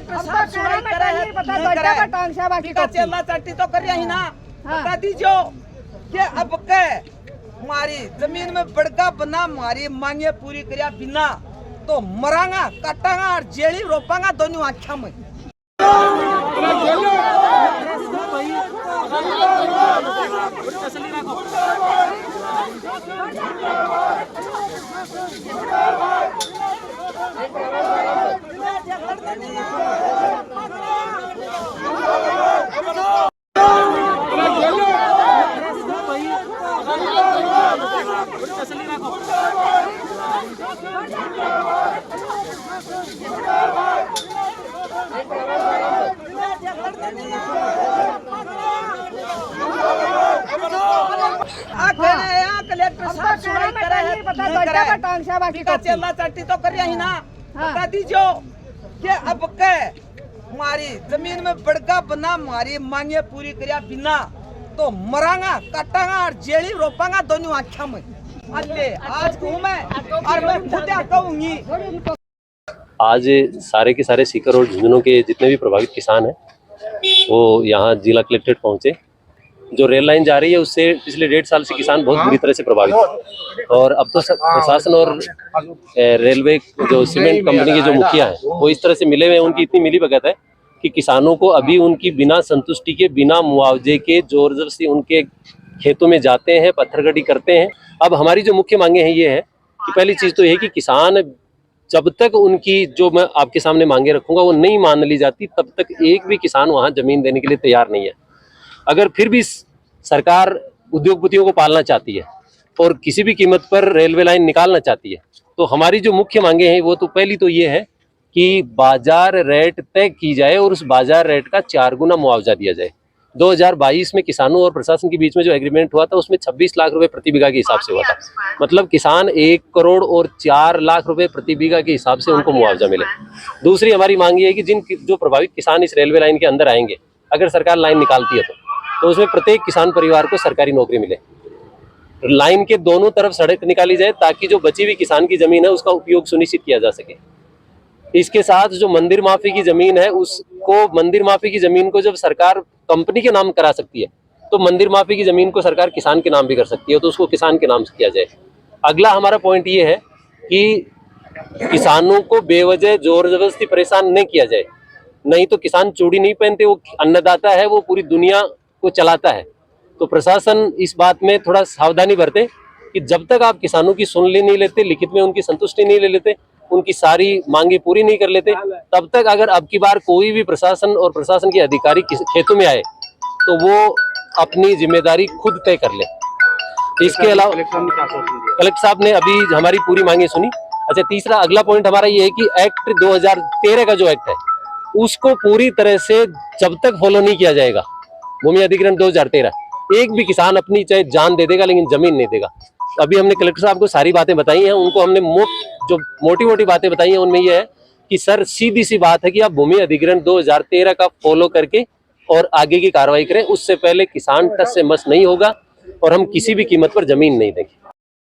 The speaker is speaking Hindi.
कलेक्टर साहब सुनाई करे है नहीं करे का चेला चाटी तो कर रही ना बता दीजिए कि अब के हमारी जमीन में बड़का बना हमारी मांगे पूरी करिया बिना तो मरांगा काटांगा और जेली रोपांगा दोनों आँखों में। कलेक्टर साहब सुनाई करे है नहीं करे का चेला चाटी तो कर रही ना बता दीजिए कि अब के हमारी जमीन में बड़का बना हमारी मांगे पूरी करिया बिना तो मरांगा काटांगा और जेली रोपांगा दोनों आँखों में। आज मैं और मैं खुद कहूंगी। आज सारे के सारे सीकर और झुंझुनू के जितने भी प्रभावित किसान हैं वो यहाँ जिला कलेक्ट्रेट पहुँचे। जो रेल लाइन जा रही है उससे पिछले 1.5 साल से किसान बहुत बुरी तरह से प्रभावित है और अब तो प्रशासन और रेलवे जो सीमेंट कंपनी के जो मुखिया हैं वो इस तरह से मिले हुए हैं, उनकी इतनी मिलीभगत है कि किसानों को अभी उनकी बिना संतुष्टि के बिना मुआवजे के जोर जबरदस्ती उनके खेतों में जाते हैं, पत्थरगड़ी करते हैं। अब हमारी जो मुख्य मांगे हैं ये है कि पहली चीज़ तो ये है कि किसान जब तक उनकी जो मैं आपके सामने मांगे रखूंगा वो नहीं मान ली जाती तब तक एक भी किसान वहाँ जमीन देने के लिए तैयार नहीं है। अगर फिर भी सरकार उद्योगपतियों को पालना चाहती है और किसी भी कीमत पर रेलवे लाइन निकालना चाहती है तो हमारी जो मुख्य मांगे हैं वो तो पहली तो ये है कि बाजार रेट तय की जाए और उस बाजार रेट का 4 गुना मुआवजा दिया जाए। 2022 में किसानों और प्रशासन के बीच में जो एग्रीमेंट हुआ था उसमें 26 लाख रुपए प्रति बीघा के हिसाब से हुआ था, मतलब किसान 1 करोड़ और 4 लाख रुपए प्रति बीघा के हिसाब से उनको मुआवजा मिले। दूसरी हमारी मांग ये है कि जो प्रभावित किसान इस रेलवे लाइन के अंदर आएंगे, अगर सरकार लाइन निकालती है तो उसमें प्रत्येक किसान परिवार को सरकारी नौकरी मिले। लाइन के दोनों तरफ सड़क निकाली जाए ताकि जो बची हुई किसान की जमीन है उसका उपयोग सुनिश्चित किया जा सके। इसके साथ जो मंदिर माफी की जमीन है उसको मंदिर माफी की जमीन को जब सरकार कंपनी के नाम करा सकती है तो मंदिर माफी की जमीन को सरकार किसान के नाम भी कर सकती है, तो उसको किसान के नाम से किया जाए। अगला हमारा पॉइंट ये है कि किसानों को बेवजह जोर जबरदस्ती परेशान नहीं किया जाए। नहीं तो किसान चूड़ी नहीं पहनते, वो अन्नदाता है, वो पूरी दुनिया को चलाता है। तो प्रशासन इस बात में थोड़ा सावधानी बरते कि जब तक आप किसानों की सुन नहीं लेते, लिखित में उनकी संतुष्टि नहीं ले लेते, उनकी सारी मांगे पूरी नहीं कर लेते, तब तक अगर अब की बार कोई भी प्रशासन और प्रशासन के अधिकारी खेतों में आए तो वो अपनी जिम्मेदारी खुद तय कर ले। इसके अलावा कलेक्टर साहब ने अभी हमारी पूरी मांगे सुनी। अच्छा, तीसरा अगला पॉइंट हमारा ये है कि एक्ट 2013 का जो एक्ट है उसको पूरी तरह से जब तक फॉलो नहीं किया जाएगा, भूमि अधिग्रहण 2013, एक भी किसान अपनी चाहे जान दे देगा लेकिन जमीन नहीं देगा। अभी हमने कलेक्टर साहब को सारी बातें बताई हैं, उनको हमने जो मोटी मोटी बातें बताई हैं उनमें यह है कि सर सीधी सी बात है कि आप भूमि अधिग्रहण 2013 का फॉलो करके और आगे की कार्रवाई करें, उससे पहले किसान टस से मस नहीं होगा और हम किसी भी कीमत पर जमीन नहीं देंगे।